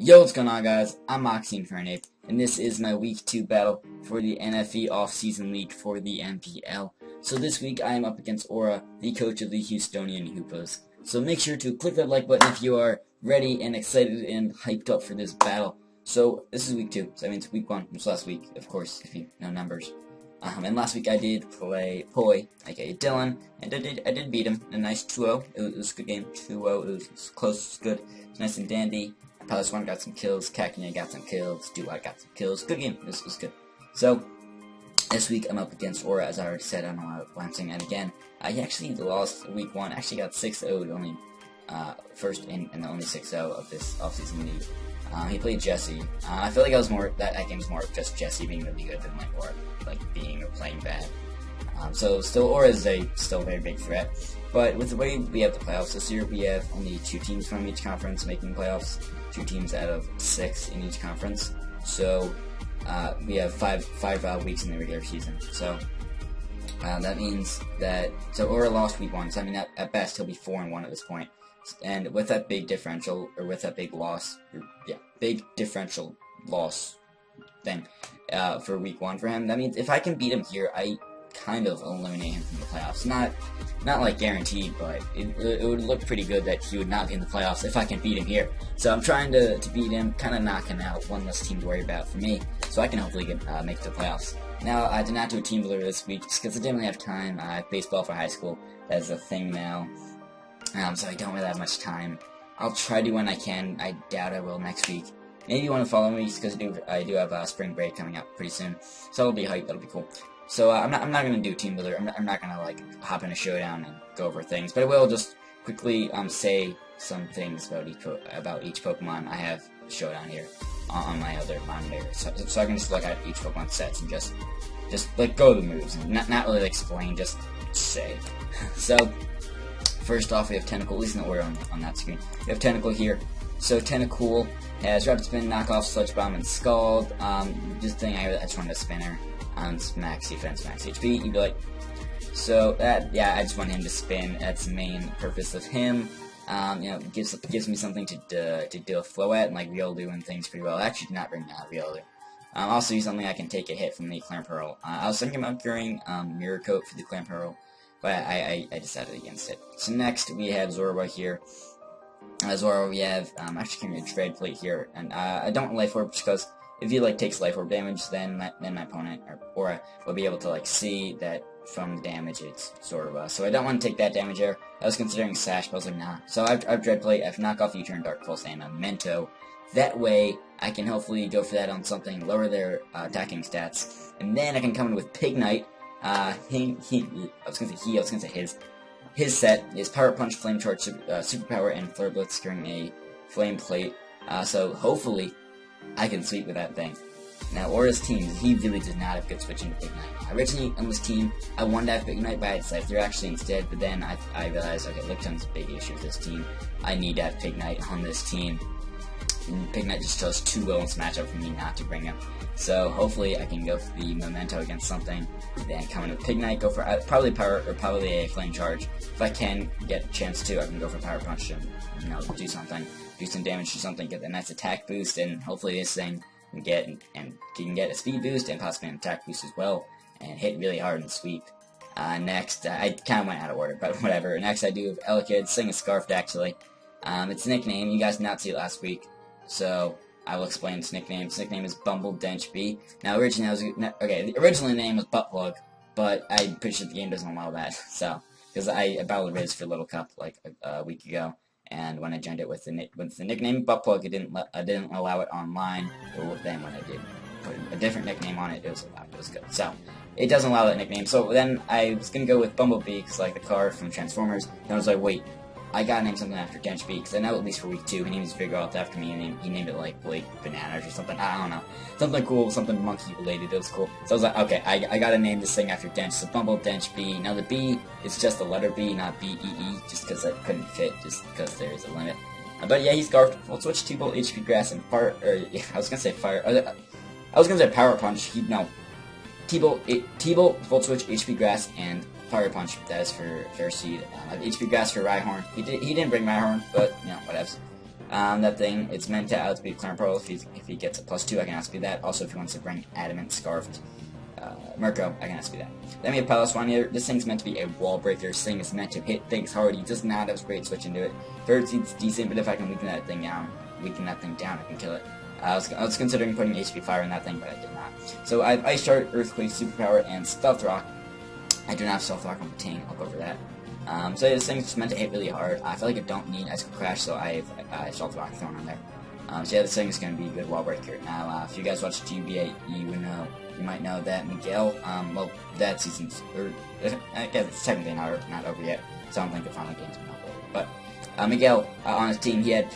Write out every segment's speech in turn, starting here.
Yo, what's going on, guys? I'm MoxieInfernape, and this is my Week 2 battle for the NFE Off-Season League for the MPL. So this week, I am up against Aura, the coach of the Houstonian Hoopas. So make sure to click that like button if you are ready and excited and hyped up for this battle. So this is Week 2, so that means Week 1 was last week, of course, if you know numbers. And last week I did play Poi, aka Dylan, and I did beat him in a nice 2-0. It was a good game, 2-0, it was close, it was good, it was nice and dandy. Palace 1 got some kills, Kakine got some kills, Duat got some kills, good game, this was good. So, this week I'm up against Aura, as I already said, I don't know why I'm saying that again. I actually lost Week 1, actually got 6-0'd, only first and the only 6-0 of this offseason league. He played Jesse. I feel like that game was more of just Jesse being really good than like Aura being or playing bad. So still Aura is still a very big threat. But with the way we have the playoffs this year, we have only 2 teams from each conference making playoffs. 2 teams out of 6 in each conference. So we have five weeks in the regular season. So that means that Aura lost Week 1. So I mean at best he'll be 4-1 at this point. And with that big differential, or with that big loss, big differential loss thing for Week 1 for him, that means if I can beat him here, I kind of eliminate him from the playoffs. Not like guaranteed, but it would look pretty good that he would not be in the playoffs if I can beat him here. So I'm trying to beat him, kind of knocking out one less team to worry about for me, so I can hopefully make the playoffs. Now, I did not do a team builder this week just because I didn't really have time. I have baseball for high school. That is a thing now. So I don't really have much time. I'll try to when I can. I doubt I will next week. Maybe you want to follow me because I do have spring break coming up pretty soon. So it'll be hype. That'll be cool. So I'm not gonna do team builder. I'm not gonna like hop in a showdown and go over things. But I will just quickly say some things about each Pokemon. I have showdown here on my other monitor, so I can just look at each Pokemon sets and just like go the moves and not really explain, just say. So. First off, we have Tentacle, at least in the order on that screen. We have Tentacle here. So Tentacle has Rapid Spin, Knockoff, Sludge Bomb, and Scald. Just thing I just wanted to spinner on max defense, max HP. You'd be like, so that I just want him to spin. That's the main purpose of him. Gives me something to deal with flow at, and like Riolu and things pretty well. I actually did not bring Riolu. Also use something I can take a hit from the Clamperl. I was thinking about carrying Mirror Coat for the Clamperl, but I decided against it. So next we have Zorba here. Zorba, we have actually carrying a Dread Plate here, and I don't want Life Orb because if he takes Life Orb damage, then my opponent or will be able to see that from the damage it's Zorba. So I don't want to take that damage there. I was considering Sash, but I was like, nah. So I've Dread Plate, I have Knockoff, U-Turn, Dark Pulse, and a Mento. That way I can hopefully go for that on something, lower their attacking stats, and then I can come in with Pignite. I was gonna say his set is Power Punch, Flame Charge, Superpower, and Flare Blitz carrying a Flame Plate. So hopefully I can sweep with that thing. Now Aura's team, he really did not have good switching to Pignite. Originally on this team, I wanted to have Pignite, but I had Scyther actually instead. But then I realized, okay, Lickitun's a big issue with this team. I need to have Pignite on this team. And Pignite just chose too well in this matchup for me not to bring him. So hopefully I can go for the Memento against something, then come in with Pignite, go for probably a Flame Charge. If I can get a chance to, I can go for Power Punch and do something, do some damage to something, get a nice attack boost, and hopefully this thing can get a speed boost and possibly an attack boost as well, and hit really hard and sweep. Next, I kind of went out of order, but whatever. Next I do have Elekid, Sing a Scarfed actually. Its nickname, you guys did not see it last week, so I will explain its nickname. Its nickname is Bumble Dench B. Now, originally the name was Buttplug, but I'm pretty sure the game doesn't allow that. So, because I battled Riz for Little Cup like a week ago, and when I joined it with the nickname Buttplug, it didn't allow it online. But then when I did put a different nickname on it, it was allowed. It was good. So it doesn't allow that nickname. So then I was gonna go with Bumblebee, because like the car from Transformers. Then I was like, wait. I gotta name something after Dench B, because I know at least for Week 2, he named his big out after me, and he named it like Blake Bananas or something. I don't know. Something cool, something monkey related. It was cool. So I was like, okay, I gotta name this thing after Dench. So Bumble Dench B. Now the B is just the letter B, not B-E-E, just because that couldn't fit, just because there's a limit. But yeah, he's Scarfed. Full Switch, T-Bolt, HP Grass, and Fire. I was gonna say Fire. I was gonna say Power Punch. T-Bolt, Full Switch, HP Grass, and Fire Punch. That is for Fair Seed. HP Grass for Rhyhorn. He didn't bring Rhyhorn, but whatevs. That thing, it's meant to outspeed Clear Pearl. If he gets a +2, I can outspeed that. Also, if he wants to bring Adamant, Scarfed, Mirko, I can outspeed that. Then we have Palace here. This thing's meant to be a wall breaker. This thing is meant to hit things hard. He does not have great switch into it. Third seed's decent, but if I can weaken that thing down, I can kill it. I was considering putting HP Fire in that thing, but I did not. So I have Ice Shard, Earthquake, Superpower, and Stealth Rock. I do not have Stealth Rock on the team. I'll go over that. So this thing's just meant to hit really hard. I feel like I don't need Ice Crash, so I have Stealth Rock thrown on there. So yeah, this thing is going to be a good wall breaker. Now, if you guys watch GBA, you might know that Miguel, well, that season's, I guess it's technically not over yet, so I don't think the final game's been over. But Miguel, on his team, he had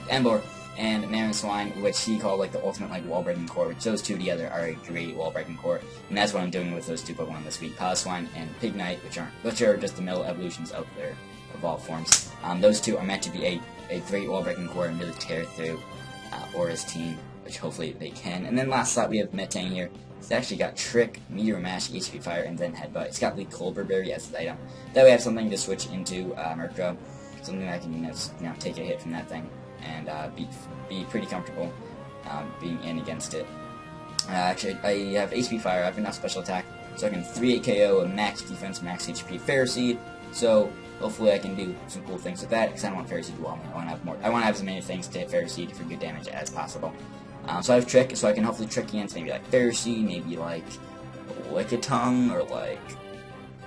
Embor, and Marin Swine, which he called like the ultimate like wall breaking core, which those two together are a great wall breaking core, and that's what I'm doing with those two Pokemon this week, Palace Swine and Pignite, which are just the middle evolutions of their evolved forms. Those two are meant to be a great wall breaking core and really tear through Aura's team, which hopefully they can. And then last slot we have Metang here. It's actually got Trick, Meteor Mash, HP Fire, and then Headbutt. It's got Leaf Colbur Berry as its item. That way I have something to switch into Mirko, something that I can take a hit from that thing and be pretty comfortable being in against it. Actually, I have HP Fire. I have enough special attack, so I can 3-8 KO, a max defense, max HP Fairy Seed. So hopefully I can do some cool things with that, because I don't want Fairy Seed to wall me. I want to have as many things to hit Fairy Seed for good damage as possible. So I have Trick, so I can hopefully trick against maybe like Fairy Seed, maybe like Lickitung, or like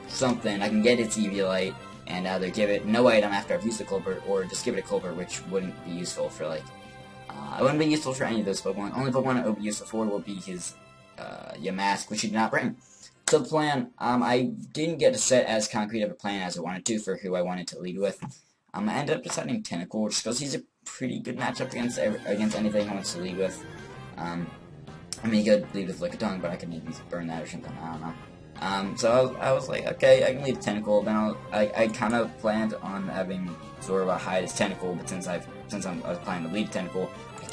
something. I can get its Eviolite and either give it no item after I've used the Colbur, or just give it a Colbur, which wouldn't be useful for like, it wouldn't be useful for any of those Pokemon. Only Pokemon it would be useful for will be his Yamask, which he did not bring. So the plan, I didn't get to set as concrete of a plan as I wanted to for who I wanted to lead with. I ended up deciding Tentacle, just because he's a pretty good matchup against anything he wants to lead with. I mean, he could lead with Lickitung, but I could maybe burn that or something, I don't know. So I was like, okay, I can lead a Tentacle. Then I kind of planned on having Zorba hide his Tentacle, but since I was planning to lead a Tentacle, I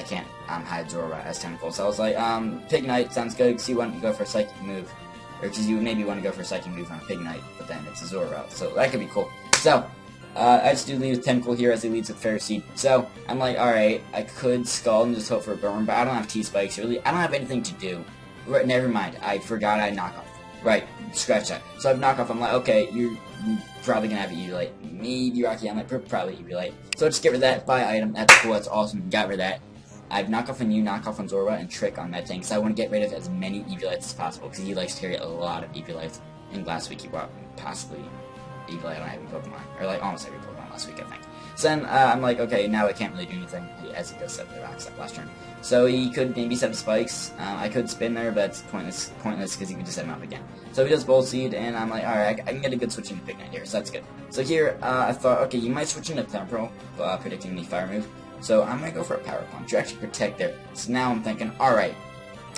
can't hide Zorba as Tentacle. So I was like, Pignite sounds good, because you want to go for a Psychic move, or because you maybe want to go for a Psychic move on a Pignite, but then it's a Zorba, so that could be cool. So I just do lead with Tentacle here as he leads with Fairy Seed. So I'm like, alright, I could Scald and just hope for a burn, but I don't have T-Spikes, really. I don't have anything to do. Right, never mind, I forgot I knock off. Right, scratch that. So I have knockoff. I'm like, okay, you're probably gonna have an Eviolite. Maybe Rocky, I'm like, probably Eviolite. So just get rid of that, buy item, that's cool, that's awesome, got rid of that. I have knockoff on you, knockoff on Zorba, and Trick on Metang, because I want to get rid of as many Eviolites as possible, because he likes to carry a lot of Eviolites. I think last week he brought possibly Eviolite on every Pokemon, or like almost every Pokemon last week, I think. So then I'm like, okay, now I can't really do anything, as he does set the rocks up last turn. So he could maybe set spikes. I could spin there, but it's pointless because he could just set him up again. So he does Bolt Seed, and I'm like, alright, I can get a good switch into Pignite here, so that's good. So here, I thought, okay, you might switch into Temporal, predicting the fire move. So I'm gonna go for a Power Punch. You actually protect there. So now I'm thinking, alright,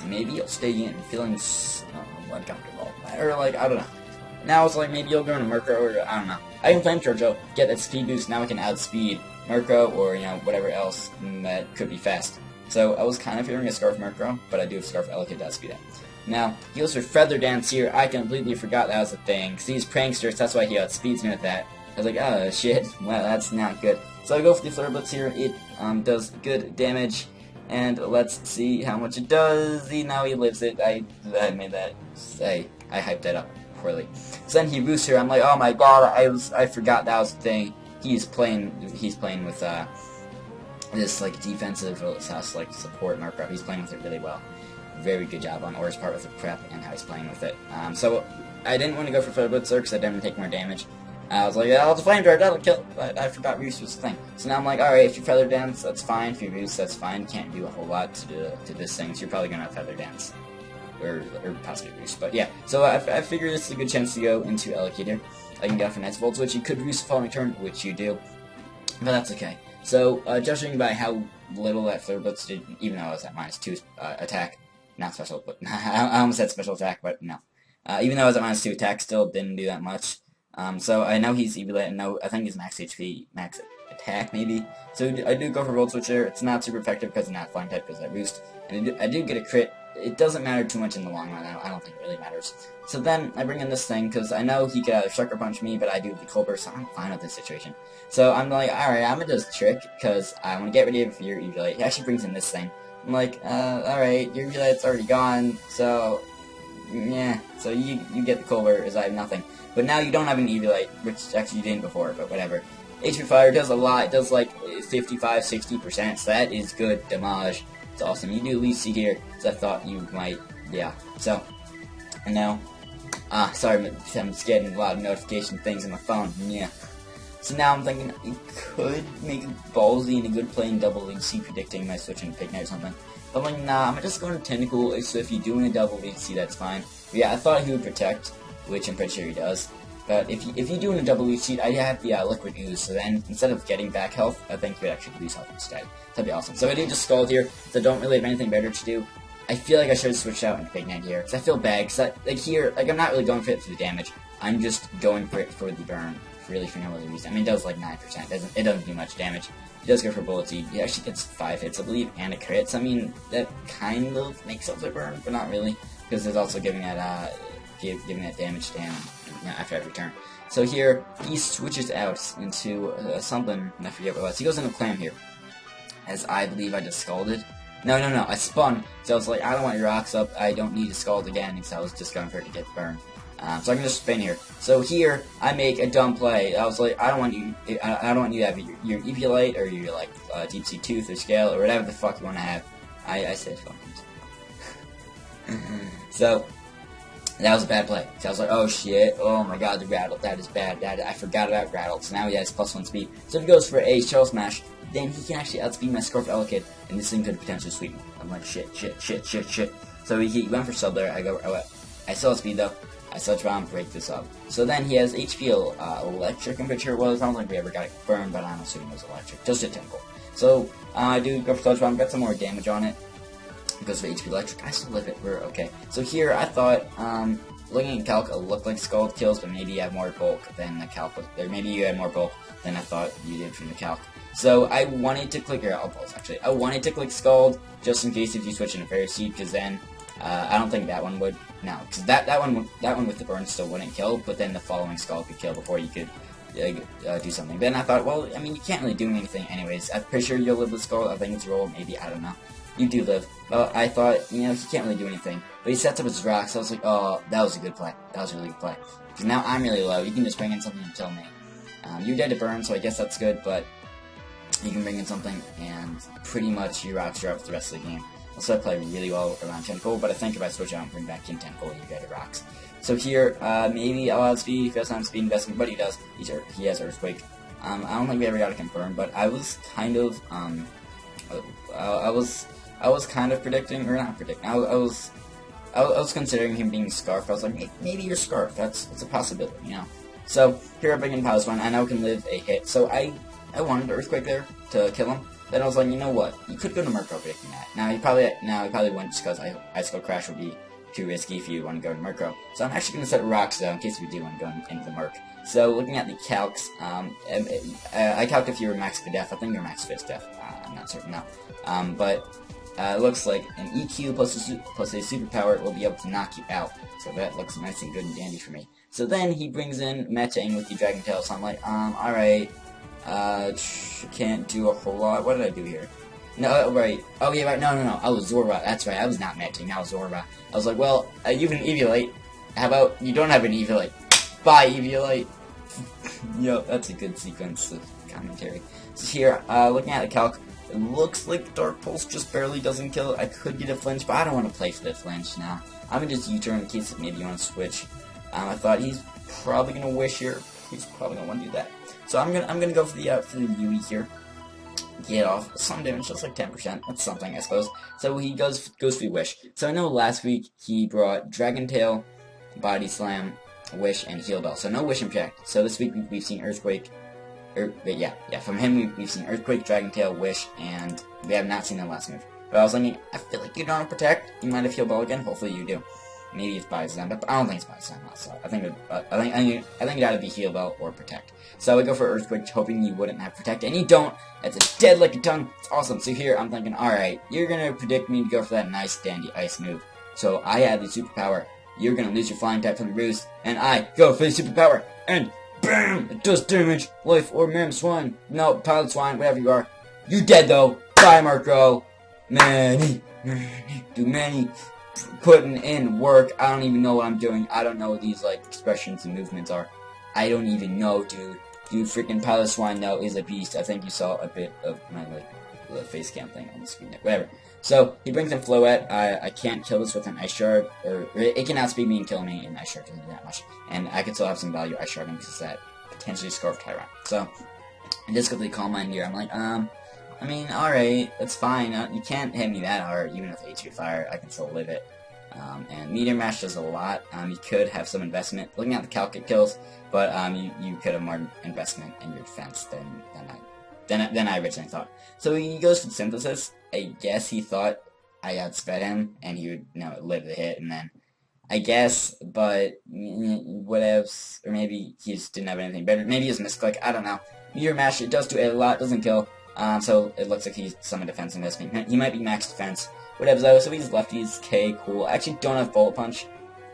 maybe you'll stay in, feeling uncomfortable. Or like, I don't know. Now it's like, maybe you'll go into Mirko, or I don't know. I can Flame Charge, get that speed boost, now I can outspeed Mirko, or, whatever else that could be fast. So I was kind of fearing a Scarf Mirko, but I do have Scarf Ellicott to outspeed it. Now, he goes for Feather Dance here. I completely forgot that was a thing, because he's Pranksters, that's why he outspeeds me with that. I was like, oh shit, well, that's not good. So I go for the Flare Blitz here. It does good damage, and let's see how much it does. Now he lives it. I made that. I hyped that up poorly. So then he boosts here. I'm like, oh my god, I forgot that was a thing. He's playing with this like defensive like support Mirko. He's playing with it really well. Very good job on Aura's part with the prep and how he's playing with it. So I didn't want to go for Flare Blitzer because I didn't want to take more damage. I was like, yeah, I'll just Flame Charge, that'll kill. But I forgot Roost was the thing. So now I'm like, alright, if you Feather Dance, that's fine. If you Roost, that's fine. Can't do a whole lot to this thing, so you're probably gonna Feather Dance. Or possibly Roost. But yeah, so I figure this is a good chance to go into Allocator. I can go for Night's Volt, which you could Roost the following turn, which you do. But that's okay. So, judging by how little that Flare Blitz did, even though I was at -2 attack, not special, but I almost said special attack, but no. Even though I was at -2 attack, still didn't do that much. So I know he's Eviolite, and I think he's max HP, max attack, maybe. So I do go for Volt Switch there. It's not super effective because it's not Flying type, because I Roost. And I do get a crit it doesn't matter too much in the long run. I don't think it really matters. So then I bring in this thing, because I know he could either sucker punch me, but I do the Colbur, so I'm fine with this situation. So I'm like, alright, I'm gonna just trick, because I want to get rid of your Eviolite. He actually brings in this thing. I'm like, alright, your Eviolite's already gone, so yeah, so you get the Colbur, as I have nothing. But now you don't have an Eviolite, which actually you didn't before, but whatever. HP Fire does a lot. It does like 55-60%, so that is good damage. It's awesome. You do Leaf Seed here, so I thought you might, yeah. So, and now, sorry, I'm just getting a lot of notification things on my phone, yeah. So now I'm thinking, you could make a ballsy and a good play in double Leaf Seed, predicting my switch into Pig Knight or something. But I'm like, nah, I'm just going to Tentacle, so if you're doing a double Leaf Seed, that's fine. But yeah, I thought he would protect, which I'm pretty sure he does. But if you do in a double Leaf Seed, I have the Liquid Ooze, so then instead of getting back health, I think you would actually lose health instead. That'd be awesome. So I do just Scald here, so I don't really have anything better to do. I feel like I should have switched out into Pig Knight here, because I feel bad, because I'm not really going for it for the damage. I'm just going for it for the burn, really for no other reason. I mean, it does like 9%, it doesn't do much damage. It does go for Bullet Seed. He actually gets 5 hits, I believe, and it crits. I mean, that kind of makes up the burn, but not really, because it's also giving that damage down after every turn. So here, he switches out into something, and I forget what it was. He goes into Clam here, as I believe I just Scalded. No, I spun, so I was like, I don't want your rocks up, I don't need to Scald again, because I was just going for it to get burned. So I can just spin here. So here, I make a dumb play. I was like, I don't want you to have your Eviolite, or your, like, Deep Sea Tooth, or Scale, or whatever the fuck you want to have. I said fuck. So that was a bad play. So I was like, oh shit, oh my god, the Rattle, that is bad. I forgot about Rattle, so now he has +1 speed. So if he goes for a Shell Smash, then he can actually outspeed my Scarf Elekid, and this thing could potentially sweep me. I'm like, shit. So he went for Sub there, I still have speed though. I Sludge Bomb, break this up. So then he has HP Electric, I'm pretty sure it was. I don't think we ever got it burned, but I'm assuming it was Electric. Just a Tentacle. So I do go for Sludge Bomb, get some more damage on it. Because of HP Electric, I still live it, we're okay. So here, I thought, looking at Calc, it looked like Scald kills, but maybe you have more bulk than the Calc was, or maybe you had more bulk than I thought you did from the Calc. So I wanted to click, actually, I wanted to click Scald, just in case if you switch into Fairy Seed, because then, I don't think that one would, no, because that one with the burn still wouldn't kill, but then the following Scald could kill before you could do something. Then I thought, well, I mean, you can't really do anything anyways. I'm pretty sure you'll live with Scald, I think it's roll, maybe, I don't know. You do live. Well, I thought, he can't really do anything. But he sets up his rocks, so I was like, oh, that was a good play. That was a really good play. Because now I'm really low. You can just bring in something and kill me. You're dead to burn, so I guess that's good, but you can bring in something, and pretty much your rocks are up for the rest of the game. Also, I play really well around Tentacle, but I think if I switch out and bring back in Tentacle, you get your rocks. So here, maybe I'll have speed, if he doesn't have speed investment, but he does. He has Earthquake. I don't think we ever got it confirmed, but I was kind of, I was kind of predicting, or not predicting, I was considering him being Scarf. I was like, maybe you're Scarf, it's a possibility, So, here I bring in Palace One, I know can live a hit, so I wanted Earthquake there to kill him. Then I was like, you know what, you could go to Murkrow predicting that. Now, he probably wouldn't, just because Icicle Crash would be too risky if you want to go to Murkrow. So I'm actually going to set rocks, though, in case we do want to go into the Murk. So, looking at the calcs, I calced if you were max Death. I think you're max Fist Death. I'm not certain now. But it looks like an EQ plus a superpower will be able to knock you out. So that looks nice and good and dandy for me. So then he brings in Metaing with the Dragon Tail. So I'm like, alright. Can't do a whole lot. What did I do here? No, right. Oh, yeah, right. No. I was Zorba. That's right. I was not Metaing. I was Zorba. I was like, well, you have an Eviolite. How about you don't have an Eviolite? Bye, Eviolite. Yo, that's a good sequence of commentary. So here, looking at the calc, it looks like Dark Pulse just barely doesn't kill it. I could get a flinch, but I don't want to play for the flinch now. I'm gonna just U-turn in case maybe you want to switch. I thought he's probably gonna wish here. He's probably gonna want to do that. So I'm gonna go for the UE here. Get off some damage, just like 10%. That's something, I suppose. So he goes for Wish. So I know last week he brought Dragon Tail, Body Slam, Wish, and Heal Bell. So no Wish and Project. So this week we've seen Earthquake. From him we've seen Earthquake, Dragon Tail, Wish, and we have not seen the last move. But I was thinking, I feel like you don't have Protect. You might have Heal Bell again. Hopefully you do. Maybe it's by design, but I don't think it's by design. So I think it had to be heal bell or protect. So I go for earthquake, hoping you wouldn't have protect, and you don't. That's a dead like a tongue. It's awesome. So here I'm thinking, all right, you're gonna predict me to go for that nice dandy ice move. So I have the superpower. You're gonna lose your flying type from the ruse, and I go for the superpower, and bam! It does damage, life or Ma'am Swine. No, Pilot Swine, whatever you are. You dead though. Bye, Marco. Manny, do Manny. Putting in work. I don't even know what I'm doing. I don't know what these like expressions and movements are. I don't even know, dude. Dude, freaking Pilot Swine though is a beast. I think you saw a bit of my like the face cam thing on the screen there. Whatever. So he brings in Floette. I can't kill this with an Ice Shard, or it can outspeed me and kill me, and Ice Shard doesn't do that much. And I could still have some value Ice Sharding because that potentially Scarf Tyrant. So I just quickly call mine here. I'm like, I mean, alright, that's fine. You can't hit me that hard, even with HP Fire, I can still live it. And Meteor Mash does a lot. You could have some investment. Looking at the calc it kills, but you could have more investment in your defense than I originally thought. So he goes for Synthesis. I guess he thought I outsped him, and he would, live the hit, and then I guess, but whatevs, or maybe he just didn't have anything better. Maybe he was misclick, I don't know. Meteor Mash, it does do a lot, doesn't kill. So it looks like he's some defense investment. He might be max defense. Whatever though, so he's lefties. Okay, cool. I actually don't have Bullet Punch.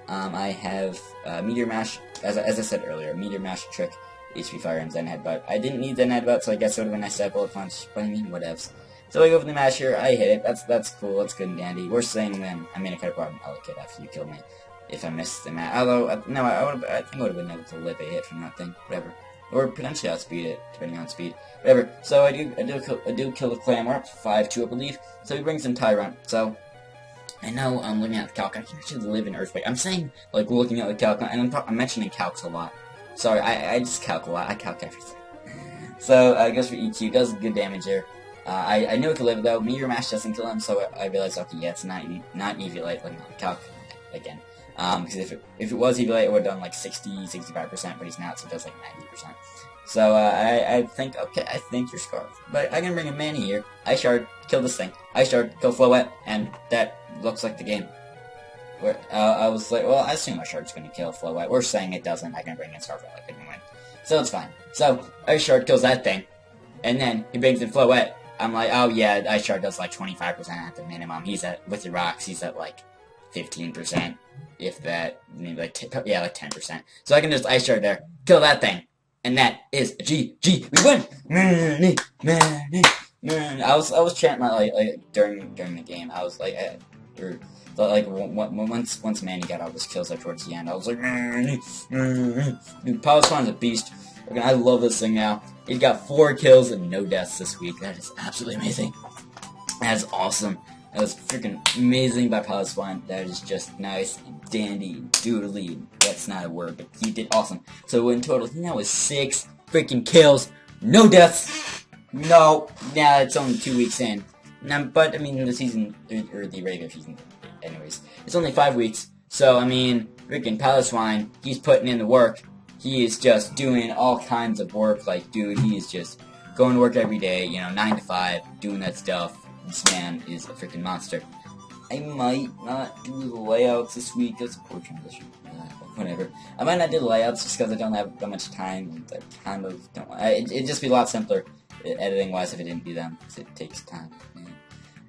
I have Meteor Mash, as I said earlier, Meteor Mash, Trick, HP Fire, and Zen Headbutt. I didn't need Zen Headbutt, so I guess it would have been nice to have Bullet Punch, but I mean, whatevs. So I go for the Mash here, I hit it, that's cool, that's good and dandy. Worst thing then, I mean, I could have brought an Elekid after you killed me, if I missed the Mash. Although, no, I think I would have been able to live a hit from that thing, whatever. Or potentially outspeed it, depending on speed. Whatever. So I do kill the clam. We're up to 5-2, I believe. So he brings in Tyrant. So I know I'm looking at the calc. I can actually live in Earthquake. I'm saying like looking at the calc, and I'm mentioning calcs a lot. Sorry, I just calc a lot. I calc everything. So I goes for EQ. Does good damage there. I know it can live though. Meteor Mash doesn't kill him, so I realized okay, yeah, it's not Eviolite like calc again. Because if it was Eviolite, it would have done like 65%, but he's not, so it does like 90%. So, I think, okay, I think you're Scarf. But I can bring a Manny here. Ice Shard, kill this thing. Ice Shard, kill Floette, and that looks like the game. I was like, well, I assume Ice Shard's gonna kill Floette. We're saying it doesn't. I can bring in Scarf, I couldn't win. So it's fine. So, Ice Shard kills that thing. And then, he brings in Floette. I'm like, oh yeah, Ice Shard does like 25% at the minimum. He's at, with the rocks, he's at like 15%. If that, maybe like, like 10%. So I can just Ice Shard there, kill that thing, and that is a GG. We win! Manny, Manny, Manny. I was chanting like during the game. I was like, once Manny got all his kills like towards the end, I was like, Manny, Manny. Dude, Pilot Swine's a beast. Okay, I love this thing now. He's got 4 kills and no deaths this week. That is absolutely amazing. That is awesome. That was freaking amazing by Pilot Swine. That is just nice and dandy and doodly. That's not a word, but he did awesome. So in total, he now has 6 freaking kills, no deaths. No, yeah, it's only 2 weeks in. Now, but I mean, the season or the regular season, anyways, it's only 5 weeks. So I mean, freaking Pilot Swine, he's putting in the work. He is just doing all kinds of work. Like, dude, he is just going to work every day. 9 to 5, doing that stuff. This man is a freaking monster. I might not do the layouts this week. That's a poor transition. Whatever. I might not do the layouts just because I don't have that much time. I kind of don't. It'd just be a lot simpler editing-wise if I didn't do them, because it takes time. Yeah.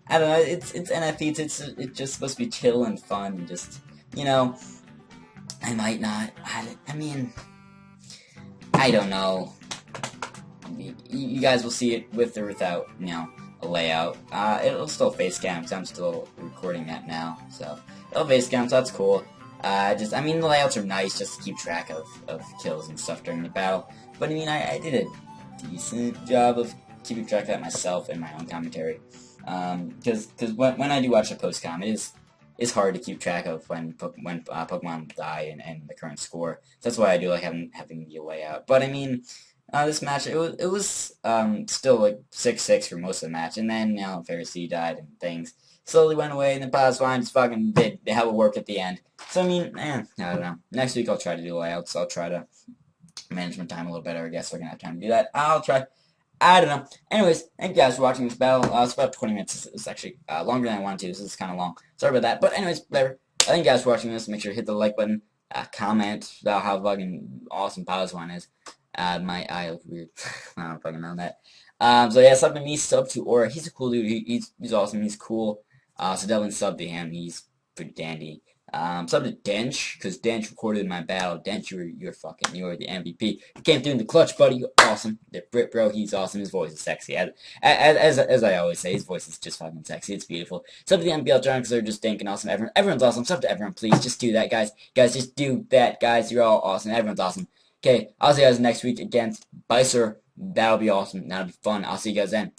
I don't know. It's NFE. It's just supposed to be chill and fun. And just I might not. I mean, I don't know. You guys will see it with or without a layout. It'll still face cam, because I'm still recording that now, so it'll face cam, so that's cool. I mean, the layouts are nice just to keep track of kills and stuff during the battle, but I mean, I did a decent job of keeping track of that myself in my own commentary, because when I do watch a post-com, it's hard to keep track of when Pokemon die and the current score, so that's why I do like having the layout, but I mean, this match, it was still like 6-6 for most of the match, and then Pharisee died and things slowly went away, and the Pilot Swine just fucking did hell of work at the end. So I mean, I don't know. Next week I'll try to do layouts. I'll try to manage my time a little better. I guess we're gonna have time to do that. I'll try. I don't know. Anyways, thank you guys for watching this battle. It's about 20 minutes. It's actually longer than I wanted to. This is kind of long. Sorry about that. But anyways, whatever. Thank you guys for watching this. Make sure to hit the like button, comment about how fucking awesome Palawan is. My eye looks weird. I don't fucking know that. So yeah, sub to me, sub to Aura. He's a cool dude. He's awesome. He's cool. So definitely sub to him. He's pretty dandy. Sub to Dench, because Dench recorded my battle. Dench, you were the MVP. You came through in the clutch, buddy. You're awesome. The Brit bro, he's awesome. His voice is sexy. As I always say, his voice is just fucking sexy. It's beautiful. Sub to the MPL Giants, because they're just dank and awesome. Everyone's awesome. Sub to everyone, please. Just do that, guys. Guys, just do that, guys. You're all awesome. Everyone's awesome. Okay, I'll see you guys next week against Bicer. That'll be awesome. That'll be fun. I'll see you guys then.